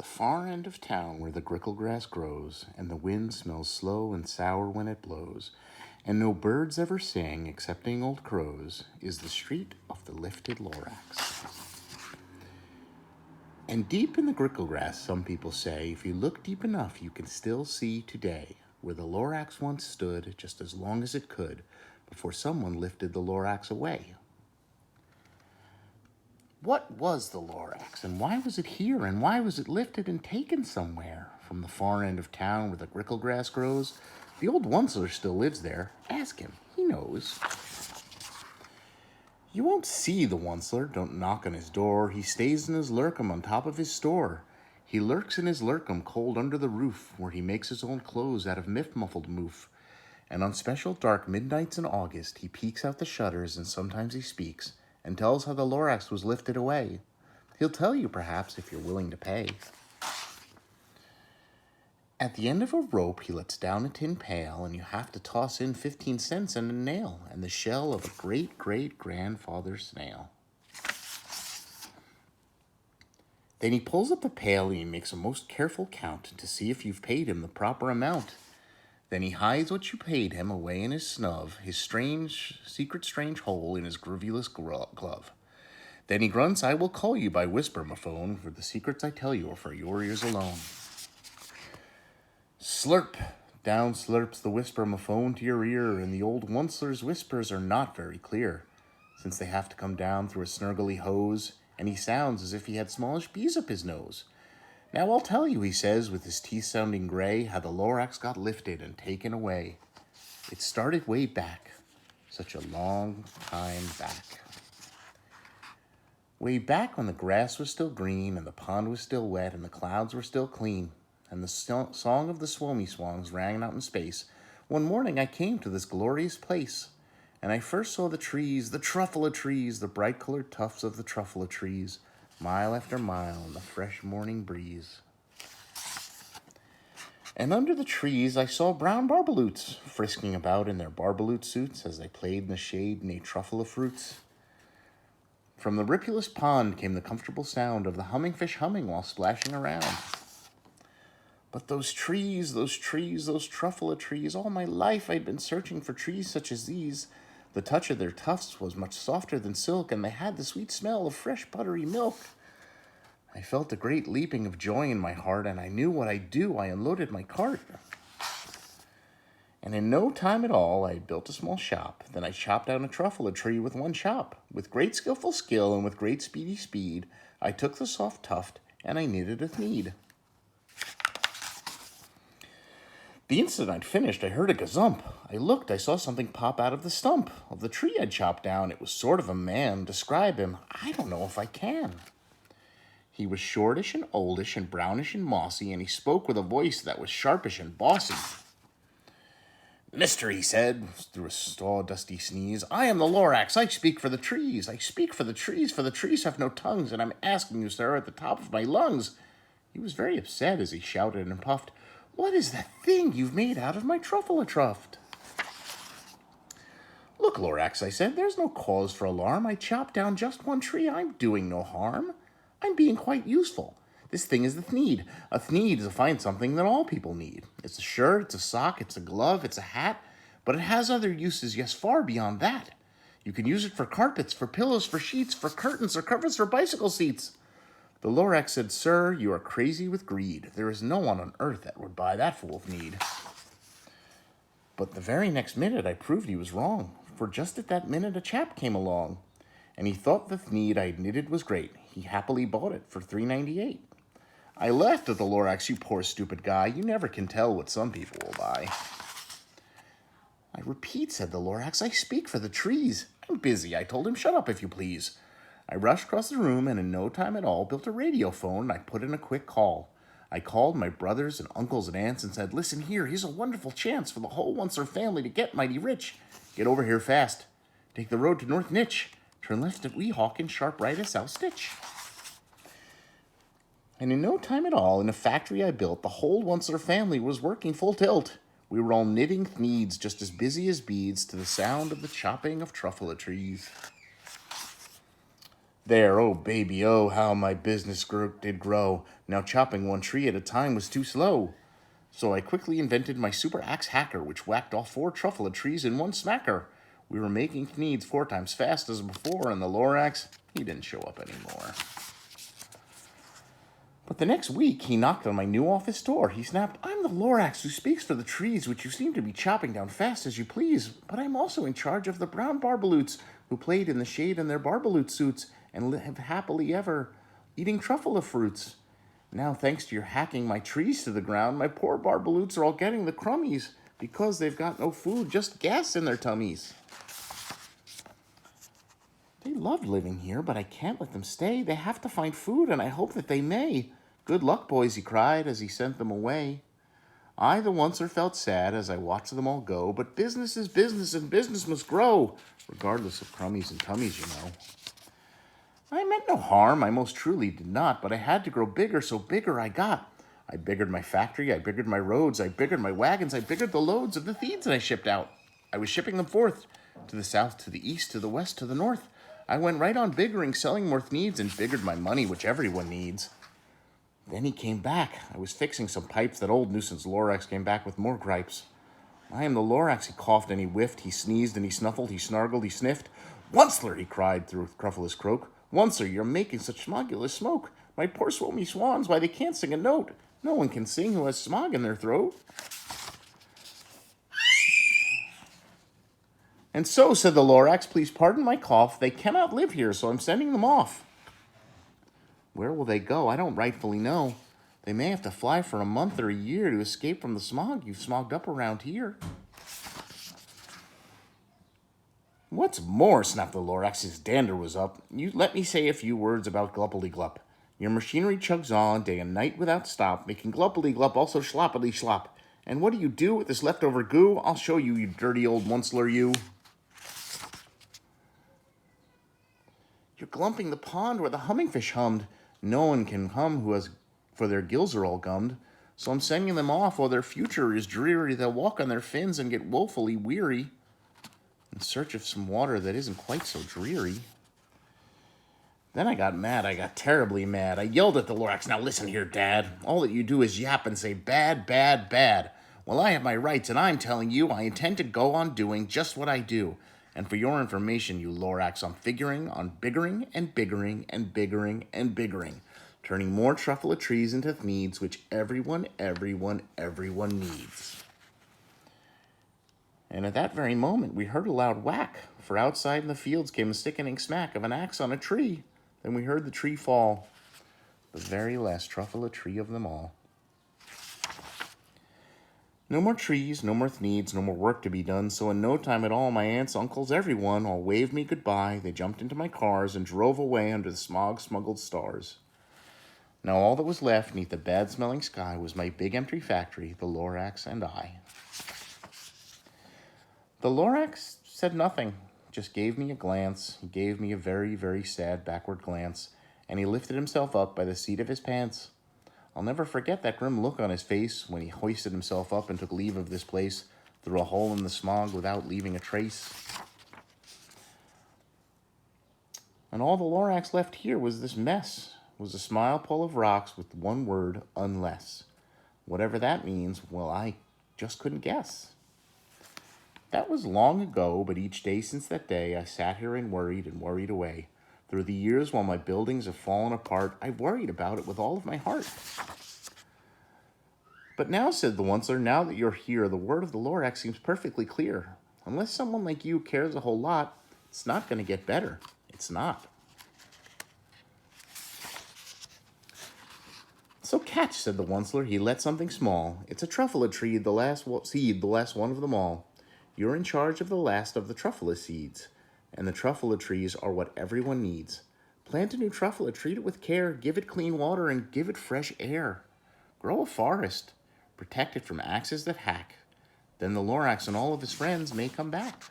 the far end of town where the grickle grass grows, and the wind smells slow and sour when it blows, and no birds ever sing excepting old crows, is the street of the lifted Lorax. And deep in the grickle grass, some people say, if you look deep enough, you can still see today where the Lorax once stood just as long as it could before someone lifted the Lorax away. What was the Lorax, and why was it here, and why was it lifted and taken somewhere? From the far end of town where the grickle grass grows, the old Onceler still lives there. Ask him, he knows. You won't see the Onceler, don't knock on his door. He stays in his lurkum on top of his store. He lurks in his lurkum cold under the roof, where he makes his own clothes out of muffled moof. And on special dark midnights in August, he peeks out the shutters, and sometimes he speaks and tells how the Lorax was lifted away. He'll tell you, perhaps, if you're willing to pay. At the end of a rope, he lets down a tin pail, and you have to toss in 15 cents and a nail, and the shell of a great-great-grandfather's snail. Then he pulls up the pail, and he makes a most careful count to see if you've paid him the proper amount. Then he hides what you paid him away in his snub, his secret strange hole in his groovyless glove. Then he grunts, I will call you by whisper, my phone, for the secrets I tell you are for your ears alone. Slurp, down slurps the whisper, my phone to your ear, and the old Onceler's whispers are not very clear, since they have to come down through a snurgly hose, and he sounds as if he had smallish bees up his nose. Now I'll tell you, he says, with his teeth sounding gray, how the Lorax got lifted and taken away. It started way back, such a long time back. Way back when the grass was still green, and the pond was still wet, and the clouds were still clean, and the song of the swomy swans rang out in space, one morning I came to this glorious place, and I first saw the trees, the truffula trees, the bright-colored tufts of the truffula trees, mile after mile in the fresh morning breeze. And under the trees I saw brown barbaloots frisking about in their barbaloot suits as they played in the shade and ate truffula fruits. From the ripulous pond came the comfortable sound of the humming fish humming while splashing around. But those trees, those truffula trees, all my life I'd been searching for trees such as these. The touch of their tufts was much softer than silk, and they had the sweet smell of fresh buttery milk. I felt a great leaping of joy in my heart, and I knew what I'd do. I unloaded my cart. And in no time at all, I had built a small shop. Then I chopped down a truffula tree with one chop. With great skillful skill and with great speedy speed, I took the soft tuft, and I knitted a thneed. The instant I'd finished, I heard a gazump. I looked, I saw something pop out of the stump of the tree I'd chopped down. It was sort of a man. Describe him, I don't know if I can. He was shortish and oldish and brownish and mossy, and he spoke with a voice that was sharpish and bossy. Mister, he said, through a sawdusty sneeze, I am the Lorax. I speak for the trees. I speak for the trees have no tongues, and I'm asking you, sir, at the top of my lungs. He was very upset as he shouted and puffed, What is that thing you've made out of my truffula tuft? Look, Lorax, I said, there's no cause for alarm. I chopped down just one tree. I'm doing no harm. I'm being quite useful. This thing is the thneed. A thneed is a fine something that all people need. It's a shirt, it's a sock, it's a glove, it's a hat, but it has other uses, yes, far beyond that. You can use it for carpets, for pillows, for sheets, for curtains, or covers for bicycle seats. The Lorax said, Sir, you are crazy with greed. There is no one on earth that would buy that full of need. But the very next minute I proved he was wrong, for just at that minute a chap came along, and he thought the thneed I'd knitted was great. He happily bought it for $3.98. I laughed at the Lorax, you poor stupid guy. You never can tell what some people will buy. I repeat, said the Lorax, I speak for the trees. I'm busy, I told him. Shut up, if you please. I rushed across the room and in no time at all built a radio phone and I put in a quick call. I called my brothers and uncles and aunts and said, Listen here, here's a wonderful chance for the whole Onceler family to get mighty rich. Get over here fast. Take the road to North Nitch. Turn left at Weehawk and sharp right at South Stitch. And in no time at all, in a factory I built, the whole Onceler family was working full tilt. We were all knitting thneeds just as busy as beads to the sound of the chopping of truffula trees. There, oh baby, oh, how my business did grow. Now chopping one tree at a time was too slow. So I quickly invented my super axe hacker, which whacked off 4 truffula trees in one smacker. We were making needs 4 times fast as before, and the Lorax, he didn't show up anymore. But the next week, he knocked on my new office door. He snapped, "I'm the Lorax who speaks for the trees, which you seem to be chopping down fast as you please. But I'm also in charge of the brown barbaloots, who played in the shade in their barbaloot suits and live happily ever, eating truffula fruits. Now, thanks to your hacking my trees to the ground, my poor barbaloots are all getting the crummies because they've got no food, just gas in their tummies. They love living here, but I can't let them stay. They have to find food, and I hope that they may. Good luck, boys," he cried as he sent them away. I, the oncer, felt sad as I watched them all go, but business is business, and business must grow, regardless of crummies and tummies, you know. I meant no harm, I most truly did not, but I had to grow bigger, so bigger I got. I biggered my factory, I biggered my roads, I biggered my wagons, I biggered the loads of the seeds that I shipped out. I was shipping them forth, to the south, to the east, to the west, to the north. I went right on biggering, selling more needs, and biggered my money, which everyone needs. Then he came back. I was fixing some pipes. That old nuisance Lorax came back with more gripes. "I am the Lorax," he coughed and he whiffed. He sneezed and he snuffled, he snargled, he sniffed. "Onceler," he cried through a cruffless croak. "Oncer, you're making such smogulous smoke. My poor swommy swans, why they can't sing a note. No one can sing who has smog in their throat." "And so," said the Lorax, "please pardon my cough. They cannot live here, so I'm sending them off." "Where will they go? I don't rightfully know. They may have to fly for a month or a year to escape from the smog you've smogged up around here." "What's more," snapped the Lorax, his dander was up, "you let me say a few words about Gluppily Glup. Your machinery chugs on day and night without stop, making Gluppily Glup also sloppily slop. And what do you do with this leftover goo? I'll show you, you dirty old onceler, you. You're glumping the pond where the hummingfish hummed. No one can hum for their gills are all gummed. So I'm sending them off while their future is dreary. They'll walk on their fins and get woefully weary in search of some water that isn't quite so dreary." Then I got mad. I got terribly mad. I yelled at the Lorax, "Now listen here, Dad. All that you do is yap and say bad, bad, bad. Well, I have my rights, and I'm telling you I intend to go on doing just what I do. And for your information, you Lorax, I'm figuring on biggering and biggering and biggering and biggering, turning more truffula trees into needs, which everyone needs." And at that very moment, we heard a loud whack, for outside in the fields came a sickening smack of an axe on a tree. Then we heard the tree fall, the very last truffula tree of them all. No more trees, no more needs, no more work to be done, so in no time at all, my aunts, uncles, everyone, all waved me goodbye. They jumped into my cars and drove away under the smog-smuggled stars. Now all that was left neath the bad-smelling sky was my big empty factory, the Lorax and I. The Lorax said nothing, just gave me a glance. He gave me a very, very sad backward glance, and he lifted himself up by the seat of his pants. I'll never forget that grim look on his face when he hoisted himself up and took leave of this place through a hole in the smog without leaving a trace. And all the Lorax left here was this mess, was a smile full of rocks with one word, unless. Whatever that means, well, I just couldn't guess. That was long ago, but each day since that day, I sat here and worried away. Through the years, while my buildings have fallen apart, I've worried about it with all of my heart. But now, said the onceler, now that you're here, the word of the Lorax seems perfectly clear. Unless someone like you cares a whole lot, it's not going to get better. It's not. So catch, said the onceler, he let something small. It's a truffula tree, the last seed, the last one of them all. You're in charge of the last of the truffula seeds. And the truffula trees are what everyone needs. Plant a new truffula, treat it with care, give it clean water, and give it fresh air. Grow a forest, protect it from axes that hack. Then the Lorax and all of his friends may come back.